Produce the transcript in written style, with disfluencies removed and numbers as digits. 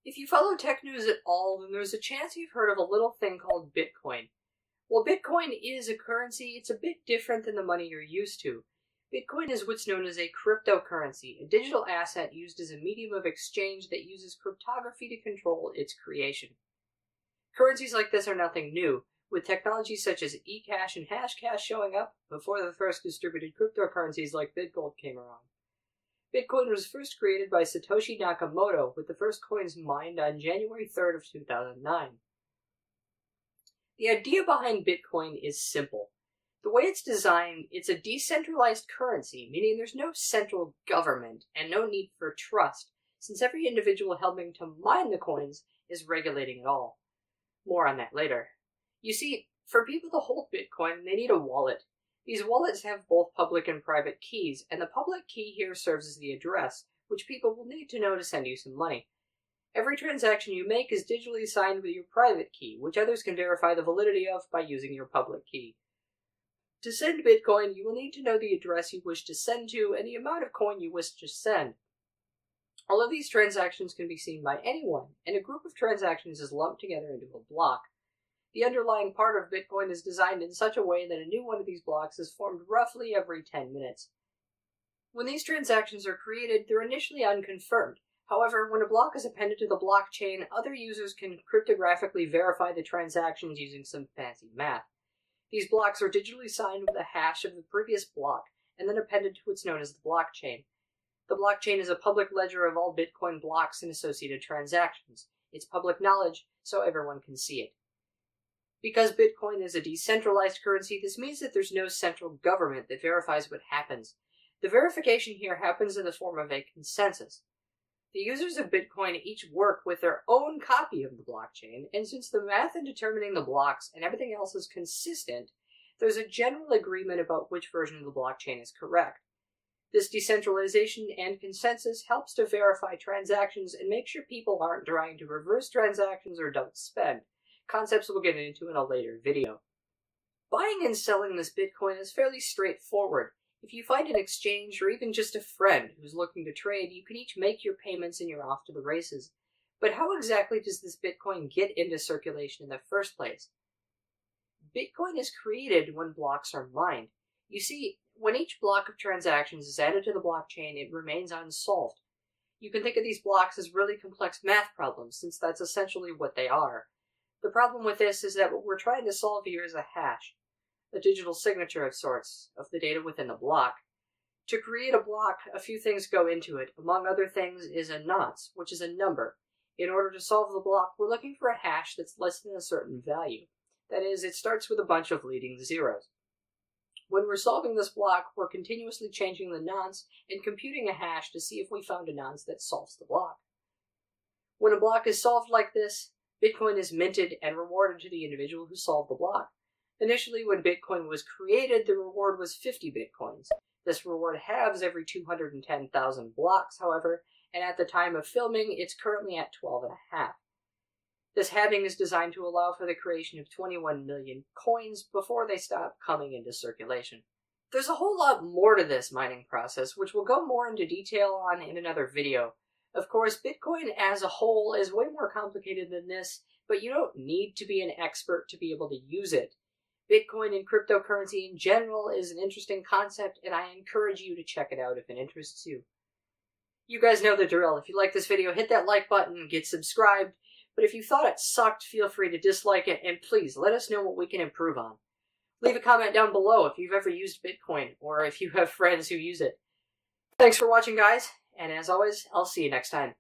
If you follow tech news at all, then there's a chance you've heard of a little thing called Bitcoin. Well, Bitcoin is a currency. It's a bit different than the money you're used to. Bitcoin is what's known as a cryptocurrency, a digital asset used as a medium of exchange that uses cryptography to control its creation. Currencies like this are nothing new, with technologies such as eCash and Hashcash showing up before the first distributed cryptocurrencies like Bitgold came around. Bitcoin was first created by Satoshi Nakamoto, with the first coins mined on January 3rd of 2009. The idea behind Bitcoin is simple. The way it's designed, it's a decentralized currency, meaning there's no central government and no need for trust, since every individual helping to mine the coins is regulating it all. More on that later. You see, for people to hold Bitcoin, they need a wallet. These wallets have both public and private keys, and the public key here serves as the address, which people will need to know to send you some money. Every transaction you make is digitally signed with your private key, which others can verify the validity of by using your public key. To send Bitcoin, you will need to know the address you wish to send to and the amount of coin you wish to send. All of these transactions can be seen by anyone, and a group of transactions is lumped together into a block. The underlying part of Bitcoin is designed in such a way that a new one of these blocks is formed roughly every 10 minutes. When these transactions are created, they're initially unconfirmed. However, when a block is appended to the blockchain, other users can cryptographically verify the transactions using some fancy math. These blocks are digitally signed with a hash of the previous block, and then appended to what's known as the blockchain. The blockchain is a public ledger of all Bitcoin blocks and associated transactions. It's public knowledge, so everyone can see it. Because Bitcoin is a decentralized currency, this means that there's no central government that verifies what happens. The verification here happens in the form of a consensus. The users of Bitcoin each work with their own copy of the blockchain, and since the math in determining the blocks and everything else is consistent, there's a general agreement about which version of the blockchain is correct. This decentralization and consensus helps to verify transactions and make sure people aren't trying to reverse transactions or don't spend. Concepts we'll get into in a later video. Buying and selling this Bitcoin is fairly straightforward. If you find an exchange or even just a friend who's looking to trade, you can each make your payments and you're off to the races. But how exactly does this Bitcoin get into circulation in the first place? Bitcoin is created when blocks are mined. You see, when each block of transactions is added to the blockchain, it remains unsolved. You can think of these blocks as really complex math problems, since that's essentially what they are. The problem with this is that what we're trying to solve here is a hash, a digital signature of sorts, of the data within the block. To create a block, a few things go into it. Among other things is a nonce, which is a number. In order to solve the block, we're looking for a hash that's less than a certain value. That is, it starts with a bunch of leading zeros. When we're solving this block, we're continuously changing the nonce and computing a hash to see if we found a nonce that solves the block. When a block is solved like this, Bitcoin is minted and rewarded to the individual who solved the block. Initially, when Bitcoin was created, the reward was 50 Bitcoins. This reward halves every 210,000 blocks, however, and at the time of filming, it's currently at 12.5. This halving is designed to allow for the creation of 21 million coins before they stop coming into circulation. There's a whole lot more to this mining process, which we'll go more into detail on in another video. Of course, Bitcoin as a whole is way more complicated than this, but you don't need to be an expert to be able to use it. Bitcoin and cryptocurrency in general is an interesting concept, and I encourage you to check it out if it interests you. You guys know the drill. If you like this video, hit that like button, get subscribed, but if you thought it sucked, feel free to dislike it, and please let us know what we can improve on. Leave a comment down below if you've ever used Bitcoin, or if you have friends who use it. Thanks for watching, guys. And as always, I'll see you next time.